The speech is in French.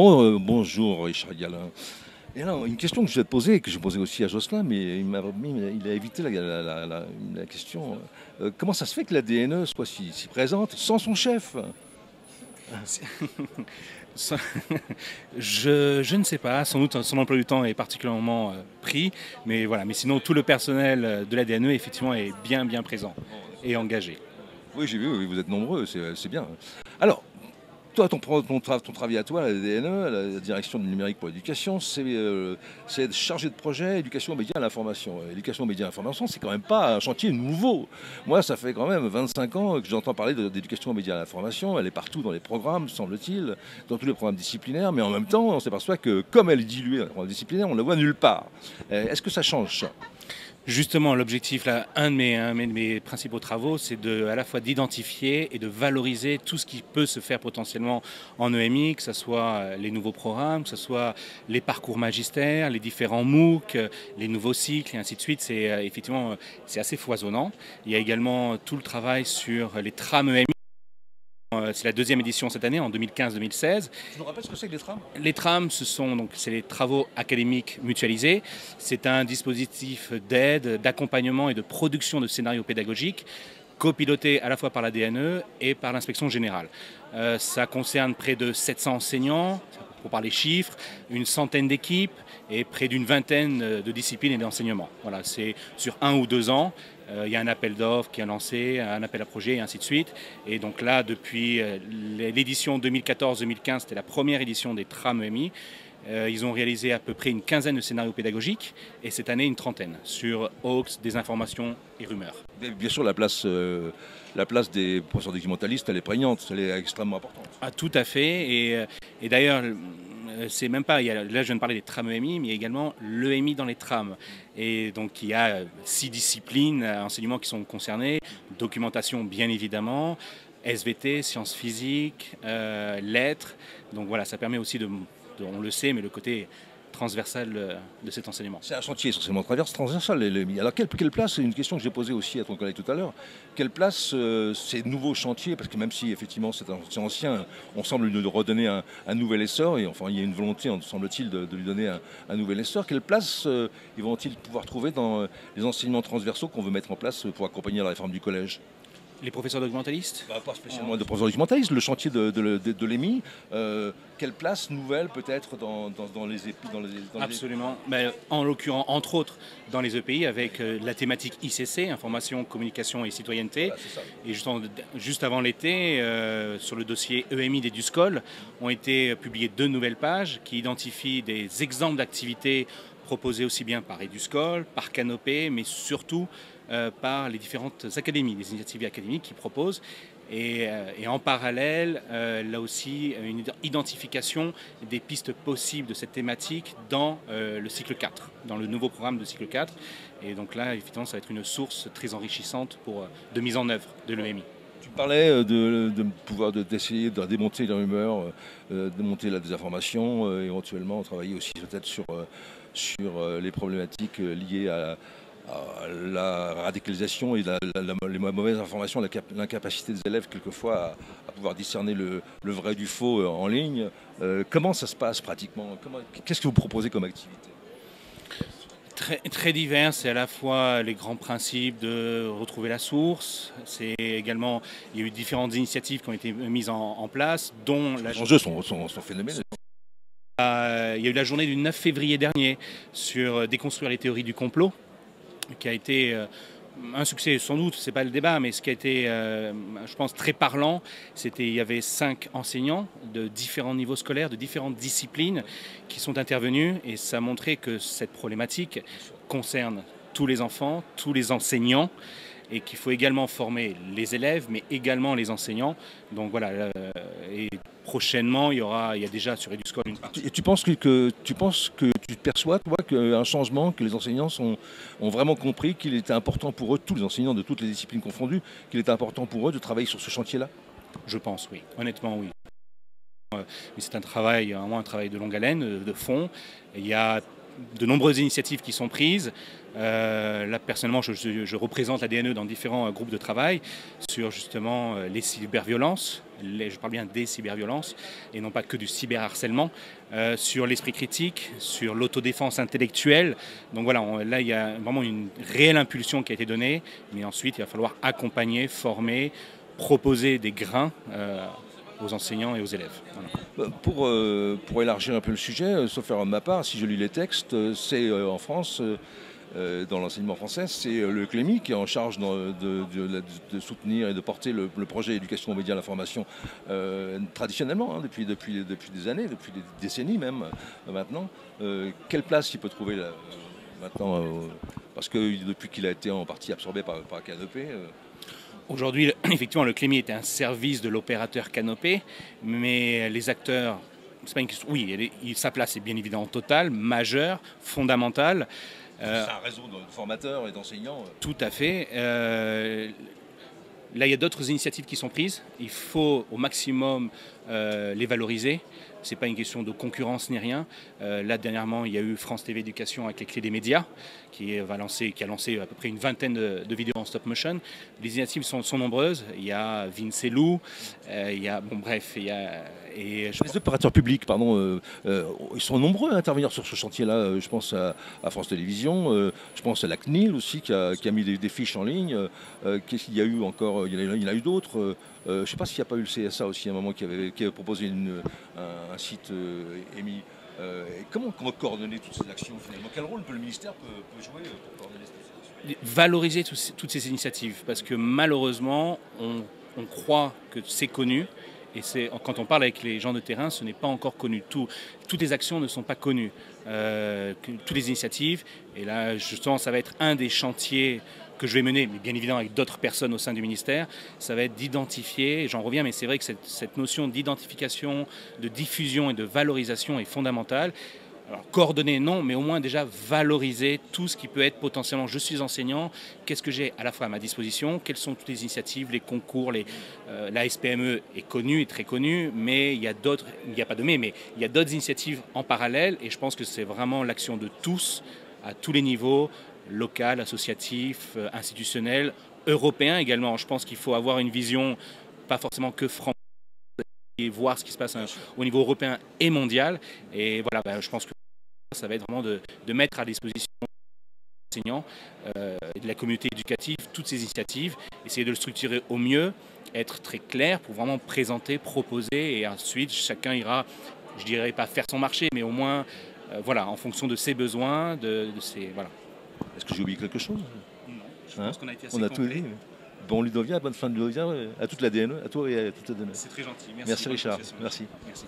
Bon, bonjour Richard Galin. Et alors, une question que je vais te poser, et que j'ai posée aussi à Jocelyn, mais il a évité la question. Comment ça se fait que la DNE soit si présente sans son chef? Ça- je ne sais pas, sans doute son emploi du temps est particulièrement pris, mais voilà. Mais sinon, tout le personnel de la DNE effectivement est bien présent et engagé. Oui, j'ai vu, oui, vous êtes nombreux, c'est bien. Alors, toi, ton travail à toi, la DNE, la Direction du numérique pour l'éducation, c'est être chargé de projet éducation aux médias à l'information. Éducation aux médias à l'information, c'est quand même pas un chantier nouveau. Moi, ça fait quand même 25 ans que j'entends parler d'éducation aux médias à l'information. Elle est partout dans les programmes, semble-t-il, dans tous les programmes disciplinaires, mais en même temps, on s'aperçoit que comme elle est diluée dans les programmes disciplinaires, on ne la voit nulle part. Est-ce que ça change ça? Justement, l'objectif, là, un de mes principaux travaux, c'est à la fois d'identifier et de valoriser tout ce qui peut se faire potentiellement en EMI, que ce soit les nouveaux programmes, que ce soit les parcours magistères, les différents MOOC, les nouveaux cycles et ainsi de suite. C'est effectivement c'est assez foisonnant. Il y a également tout le travail sur les trams EMI. C'est la deuxième édition cette année, en 2015-2016. Tu nous rappelles ce que c'est que les trams? Les trams, c'est les travaux académiques mutualisés. C'est un dispositif d'aide, d'accompagnement et de production de scénarios pédagogiques copiloté à la fois par la DNE et par l'inspection générale. Ça concerne près de 700 enseignants, pour parler chiffres, une centaine d'équipes et près d'une vingtaine de disciplines et d'enseignements. Voilà, c'est sur 1 ou 2 ans. Il y a un appel d'offres qui est lancé, un appel à projet et ainsi de suite. Et donc là, depuis l'édition 2014-2015, c'était la première édition des trams EMI. Ils ont réalisé à peu près une quinzaine de scénarios pédagogiques et cette année une trentaine sur hoax, désinformation et rumeurs. Mais bien sûr, la place des professeurs documentalistes, elle est prégnante, elle est extrêmement importante. Ah, tout à fait. Et d'ailleurs, c'est même pas. Là, je viens de parler des trams EMI, mais il y a également l'EMI dans les trams. Et donc, il y a 6 disciplines, enseignements qui sont concernés. Documentation, bien évidemment. SVT, sciences physiques, lettres. Donc voilà, ça permet aussi on le sait, mais le côté transversal de cet enseignement. C'est un chantier essentiellement transversal, les. Alors, quelle place, c'est une question que j'ai posée aussi à ton collègue tout à l'heure, quelle place ces nouveaux chantiers, parce que même si effectivement c'est ancien, on semble lui redonner un nouvel essor, et enfin il y a une volonté, semble-t-il, de lui donner un nouvel essor, quelle place ils vont-ils pouvoir trouver dans les enseignements transversaux qu'on veut mettre en place pour accompagner la réforme du collège? Les professeurs documentalistes? Pas spécialement de professeurs documentalistes, le chantier de l'EMI, quelle place nouvelle peut-être dans les EPI Absolument. Mais en l'occurrence, entre autres, dans les EPI, avec la thématique ICC, information, communication et citoyenneté. Voilà, c'est ça. Et juste avant l'été, sur le dossier EMI des DUSCOL, ont été publiées 2 nouvelles pages qui identifient des exemples d'activités proposées aussi bien par EduSCOL, par Canopé, mais surtout par les différentes académies, les initiatives académiques qui proposent. Et en parallèle, là aussi, une identification des pistes possibles de cette thématique dans le cycle 4, dans le nouveau programme de cycle 4. Et donc là, effectivement, ça va être une source très enrichissante de mise en œuvre de l'EMI. Tu parlais d'essayer de démonter les rumeurs, démonter la désinformation, éventuellement travailler aussi peut-être sur les problématiques liées à la radicalisation et les mauvaises informations, l'incapacité des élèves quelquefois à pouvoir discerner le vrai du faux en ligne. Comment ça se passe pratiquement? Qu'est-ce que vous proposez comme activité? Très divers, c'est à la fois les grands principes de retrouver la source, c'est également, il y a eu différentes initiatives qui ont été mises en place, dont Les enjeux sont phénoménaux. il y a eu la journée du 9 février dernier sur déconstruire les théories du complot, qui a été un succès sans doute, c'est pas le débat, mais ce qui a été, je pense, très parlant, il y avait 5 enseignants de différents niveaux scolaires, de différentes disciplines qui sont intervenus, et ça a montré que cette problématique concerne tous les enfants, tous les enseignants, et qu'il faut également former les élèves, mais également les enseignants. Donc voilà, et prochainement, il y a déjà sur EduSchool une partie. Et tu penses tu perçois, toi, qu'un changement, que les enseignants ont vraiment compris qu'il était important pour eux, tous les enseignants de toutes les disciplines confondues, qu'il était important pour eux de travailler sur ce chantier-là? Je pense, oui. Honnêtement, oui. C'est un travail, vraiment un travail de longue haleine, de fond. Il y a de nombreuses initiatives qui sont prises. Là, personnellement, je représente la DNE dans différents groupes de travail sur justement les cyberviolences. Je parle bien des cyberviolences et non pas que du cyberharcèlement, sur l'esprit critique, sur l'autodéfense intellectuelle. Donc voilà, là il y a vraiment une réelle impulsion qui a été donnée, mais ensuite il va falloir accompagner, former, proposer des grains aux enseignants et aux élèves. Voilà. Pour élargir un peu le sujet, sauf faire de ma part, si je lis les textes, c'est en France, dans l'enseignement français, c'est le CLEMI qui est en charge de soutenir et de porter le projet éducation aux médias et à l'information traditionnellement, hein, depuis des années, depuis des décennies même maintenant. Quelle place il peut trouver là, maintenant parce que depuis qu'il a été en partie absorbé par Canopé. Aujourd'hui, effectivement, le CLEMI est un service de l'opérateur Canopé, mais les acteurs, c'est pas une question, oui, sa place est bien évidemment totale, majeure, fondamentale. C'est un réseau de formateurs et d'enseignants. Tout à fait. Là, il y a d'autres initiatives qui sont prises. Il faut au maximum les valoriser. Ce n'est pas une question de concurrence ni rien. Là, dernièrement, il y a eu France TV Éducation avec les clés des médias qui a lancé à peu près une vingtaine de vidéos en stop motion. Les initiatives sont nombreuses. Il y a Vince et Lou, il y a, bon bref, il y a... Les opérateurs publics, pardon, ils sont nombreux à intervenir sur ce chantier-là. Je pense à France Télévisions, je pense à la CNIL aussi qui a mis des fiches en ligne. Qu'est-ce qu'il y a eu encore? Il y en a eu d'autres. Je ne sais pas s'il n'y a pas eu le CSA aussi à un moment qui avait proposé un site émis. Comment coordonner toutes ces actions finalement? Quel rôle le ministère peut jouer pour coordonner ces actions? Valoriser toutes ces initiatives, parce que malheureusement, on croit que c'est connu. Et quand on parle avec les gens de terrain, ce n'est pas encore connu. Toutes les actions ne sont pas connues, toutes les initiatives. Et là, justement, ça va être un des chantiers que je vais mener, mais bien évidemment avec d'autres personnes au sein du ministère. Ça va être d'identifier, j'en reviens, mais c'est vrai que cette notion d'identification, de diffusion et de valorisation est fondamentale. Alors, coordonner, non, mais au moins déjà valoriser tout ce qui peut être potentiellement. Je suis enseignant, qu'est-ce que j'ai à la fois à ma disposition? Quelles sont toutes les initiatives, les concours, la SPME est connue, est très connue, mais il y a d'autres, il n'y a pas de mais il y a d'autres initiatives en parallèle et je pense que c'est vraiment l'action de tous, à tous les niveaux, local, associatif, institutionnel, européen également. Je pense qu'il faut avoir une vision, pas forcément que française, et voir ce qui se passe au niveau européen et mondial. Et voilà, je pense que ça va être vraiment de mettre à disposition des enseignants et de la communauté éducative toutes ces initiatives, essayer de le structurer au mieux, être très clair pour vraiment présenter, proposer et ensuite chacun ira, je dirais pas faire son marché, mais au moins voilà, en fonction de ses besoins, de ses... Voilà. Est-ce que j'ai oublié quelque chose? Non, je pense qu'on a été assez On a complet. tout dit. Bon Ludovia, bonne fin de Ludovia, à toute la DNE, à toi et à toute la DNE. C'est très gentil. Merci Richard. Merci. Merci.